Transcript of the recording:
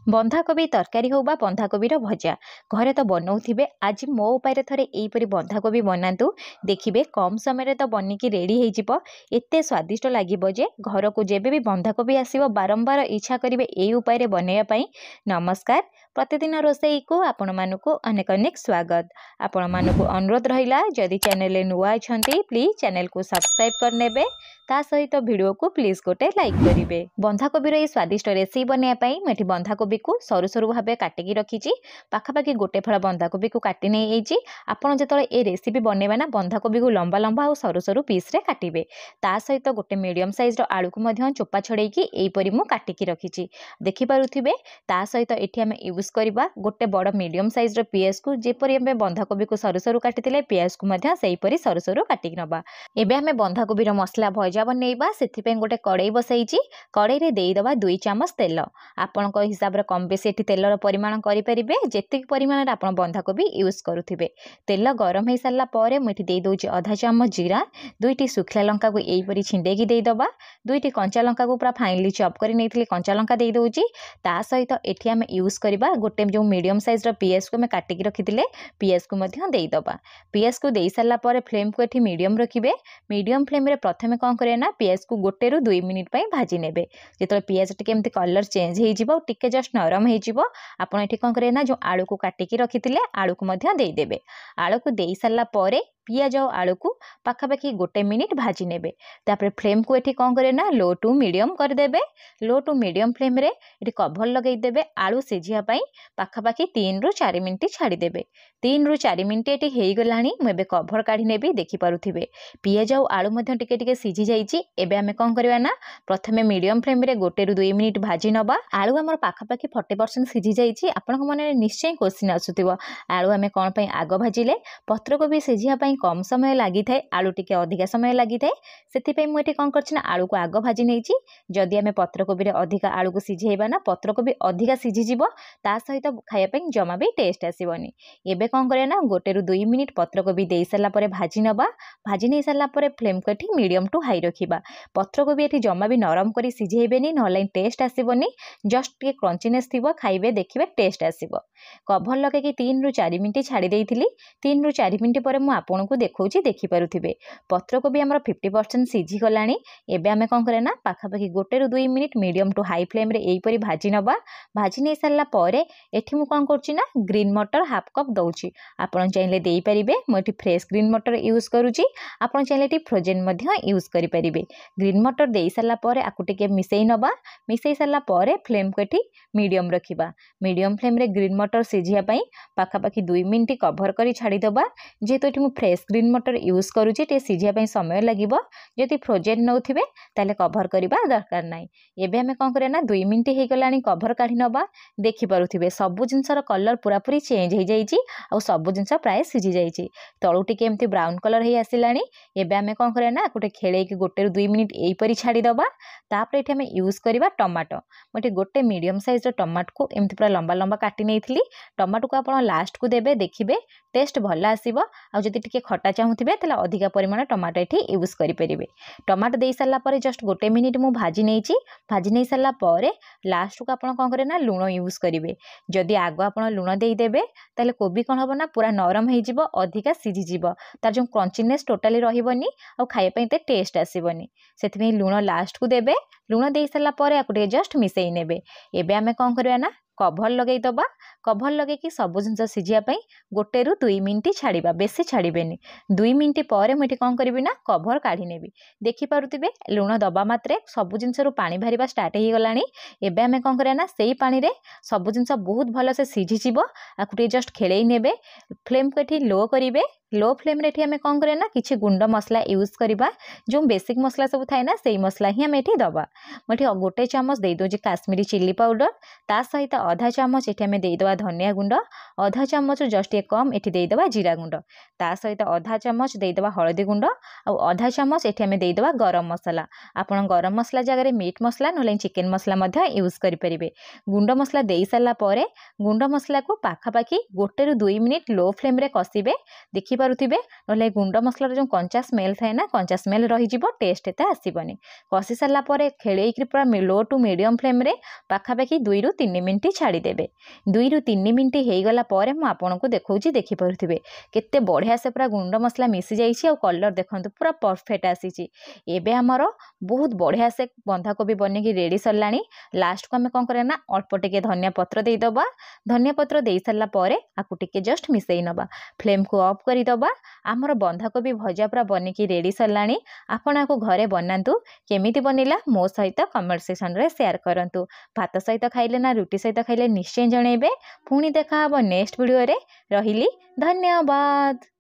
बंधाकोबी तरकारी हो बा बंधाकोबीर भजा घरे तो बनाऊे। आज मो उपाय थे यहीपरी बंधाकोबी बनातु देखिए कम समय तो बनिकी रेडी हो एत स्वादिष्ट लगे जे घर को जेबे भी बंधाकोबी आसो बारंबार इच्छा करेंगे यही उपाय बनवाई। नमस्कार, प्रतिदिन रोसई को आपण मानक अनेक अनेक स्वागत। आपण मानक अनुरोध रहा जदि चैनल नुआ अच्छा प्लीज चैनल को सब्सक्राइब करने ता सहित वीडियो को प्लीज गोटे लाइक करेंगे। बंधाकोबीर ये स्वादिष्ट रेसिपी बनवाई मुझे बंधाकोबी को सरू सरू भाव काटिकी रखी पाखापाखि गोटे फल बंधाकोबी को काटी नहीं आपड़ जो ये रेसिपी बनवा ना बंधाकोबी को लंबा लंबा और सरू सरू पीस काटे ता सहित गोटे मीडियम साइज आलू को चोपा छड़े यहीपरी मुझे काटिकी रखी देखिपे ता सहित ये आम यूज करवा गोटे बड़ मीडियम साइज पियाज को जेपरी आम बंधाकोबी को सरू सरू काटी पियाज को सहीपरी सरू सरू काटिक नवा। एबे आम बंधाकोबीर मसला भजा बनवा से गोटे कड़ई बसई कड़ई रे देदेबा 2 चामच तेल आपण हिसाब से कम बेसी तेलर परिमाण करेंगे जी परिमाण आप बंधाकोबी यूज करुवे। तेल गरम हो सारा पर मुझे देदे आधा चामच जीरा 2टी सुखला लंका को यहीपरी छिंडेकी देदेबा 2टी कंचा लंका को पूरा फाइनली चॉप कर नहीं कंचा लंका देदे ता सहित ये आम यूज करवा गोटे जो मीडियम साइज पियाज को काटिकी रखी पियाज को देदेबा। पियाज को दे सारा पर फ्लेम को ये मीडियम रखिए। मीडियम फ्लेम रे प्रथमे कौन करें ना पियाज को 1 ରୁ 2 मिनिट भाजी ने जो पियाज टे कलर चेंज हो टिके जस्ट नरम होपण ये कौन करें ना जो आलू को काटिकी रखी आलू को देदेबे। आलू को दे सारा पर पियाज और आलू को पाखापाखि 1 मिनिट भाजी ने फ्लेम को ये कौन करें ना लो टू मीडियम करदे। लो टू मीडियम फ्लेम रे ये कभर लगेदेवे आलू सीझापी पाखापाखि 3 ରୁ 4 मिनिट छाड़देवे। 3 ରୁ 4 मिनिट ये होगला मुझे कभर काढ़ी ने देखिपे पियाज और आलू टिके सीझी जाइए। एबे आमे कौन करवा ना प्रथमे मीडियम फ्लेम रे 1 ରୁ 2 मिनिट भाजी नवा। आलू आमर पाखापाखि 40% सीझी जाइए। आपण मन निश्चय क्वेश्चन आसुथिबो आलू आमे कौन पई आग भाजिले पत्रकोबी सीझापी कम समय लगी थाए आलू टिके अधिका समय लगी थाए से मुझे कौन कर आलू को आग भाजी नहीं। जदि आम पत्रकोबी अधिका आलू को सीझेबा ना पत्रकोबी अधिका सीझीज ता सहित खायापी जमा भी टेस्ट आसबनी। एबे कौन करना ना 1 ରୁ 2 मिनिट पत्रकोबी दे सारा पर भाजी नवा। भाजी नहीं सारा पर फ्लेम को ये मीडियम टू हाई रखा। पत्रकोबी ये जमा भी नरम कर सीझेबेनी ना टेस्ट आसबनी जस्ट टे क्रंचीनेस थी खाइबे देखिए टेस्ट आसब। कभर लगे 3 ରୁ 4 मिनिट छाड़ी 3 ରୁ 4 मिनिट पर मुझे को देखा देखिपे पत्रकोबी आमर 50% सीझी गला। एबे आमे कौन करे ना पाखापाखि 1 ରୁ 2 minute medium to high flame रे यहीपरी भाजी नवा। भाजी नहीं सारा पर एठी मु कौन करछि ना ग्रीन मटर हाफ कप दउछि। आपण चाहिले देई परिबे मोठी फ्रेश ग्रीन मटर यूज करूछि। आपण चाहिले टी फ्रोजेन मध्य यूज करि परिबे। ग्रीन मटर देई सारा पर आकु टिके मिसेई नवा। मिसेई सारा पर फ्लेम को एठी मीडियम रखिबा। मीडियम फ्लेम रे ग्रीन मटर सीझिया पई पाखापाखि 2 मिनिट कभर करी छाड़ी दबा। जेहेतु एठी मु फ्रेश ग्रीन मटर यूज करूछि टे सीझिया समय लगे जदि फ्रोजेन नौथिबे ताले कभर करबा दरकार नाही। एबे हमें कौन करे ना 2 मिनिट हो गलानी कभर काढ़ी नवा। देखि पारुथिबे सबु जिंसर कलर पूरा पूरी चेंज हो जाइछि आ सबु जिंस प्राय सीझी जाइछि तळु टिके एमती ब्राउन कलर हे आसिलानी। एबे हमें कौन करे ना गोटे खेले 1 ରୁ 2 मिनिट एहीपरी छाड़ी दबा। तापर एठी हमें यूज करबा टमाटो। मोटे गोटे मीडियम साइज टमाटो को एमती पूरा लंबा लंबा काटी नेइथिली। टमाटो को आपण लास्ट को देबे देखिबे टेस्ट भल आसीबो। आ जदि टिके खटा चाहूथिबे ताले अधिका परिमाण टमाटो एठी यूज करि परिबे। टमाटो दे सारा पर जस्ट 1 मिनिट मु भाजी नेइछि। भाजी नहीं सारा पर लास्ट को आपण कौन करे ना लुण यूज करेंगे। जदि आग आप लुण देदेवे ताले कोबी कौन हम ना पूरा नरम हो अधिका सीझीज तार जो क्रंचीनेस टोटाली रही खायापी टेस्ट आसबनी से लुण लास्ट को देवे। लुण दे सारा पर आपको जस्ट मिसई नेबे। एबे आमे कौन करवा ना कभर लगे दबा। कभर लगे कि सब जिन सीझापी 1 ରୁ 2 मिनिट छाड़िबा बेसी छाड़बेनी। 2 मिनिट पर मुझे कौन करी ना कभर काढ़ी नेबी। देखिपे लुण दबा मात्रे सबु जिनस पानी बाहर स्टार्ट हो गलानी। एबे आमे कौन करना ना सेई पानी रे सबु जिनस बहुत भल से सीझीजिवो आकु जस्ट खेलई नेबे। फ्लेम को ये लो करेंगे। लो फ्लेम रे आमे कौन करे ना किछि गुंड मसला यूज करबा। जो बेसिक मसला सब थाए ना सेई मसला ही आमे एठी दबा। मुझे 1 चामच दे दोजी काश्मीरी चिल्ली पाउडर ता सहित आधा चामच एठी आमे देदेबा धनिया गुंड। आधा चामच जस्ट ये कम एठी देदेबा जीरा गुंड ता सहित आधा चामच देदेबा हळदी गुंड और आधा चामच एठी आमे देदेबा गरम मसला। आपण गरम मसला जगह मीट मसला न चिकेन मसला मध्य यूज करि परिबे। गुंड मसला दे सारा पर गुंड मसला को पाखापाखि 1 ରୁ 2 मिनिट लो फ्लेम रे कसिबे। देखि पारुथिबे नले गुंड मसलार जो कंचा स्मेल थाए ना कंचा स्मेल रही जिवो टेस्ट एते आसीबनी। कषि सारा पर खेलेइक पूरा लो टू मीडियम फ्लेम रे पाखापाखि 2 रु 3 मिनिट छाड़ी देबे। 2 रु 3 मिनिट हो गला पर मु आपनको देखौची देखि पारुथिबे केते बढ़िया से पूरा गुंड मसला मिसी जाइछि। और कलर देखंतु पूरा परफेक्ट आसीछि। एबे हमर बहुत बढ़िया से बंधाकोबी बनिकी रेडी सरलाणी। लास्ट को आम कौन करें ना अल्प टिके धनिया पत्र देदबा। धनिया पत्र दे सारा पर आपको टिके जस्ट मिसई नबा। फ्लेम को ऑफ करदबा। आमर बंधाकोबी भजा पूरा बनिकी रेडी सरलाणी। आपण आपको घरे बनातु केमिति बनिला मो सहित कमेंट सेक्शन रे शेयर करंतु। भात सहित खाइले ना रुटी सहित खाइले निश्चय जणेबे। पुणी देखा हबो नेक्स्ट वीडियो रे। रहिली धन्यवाद।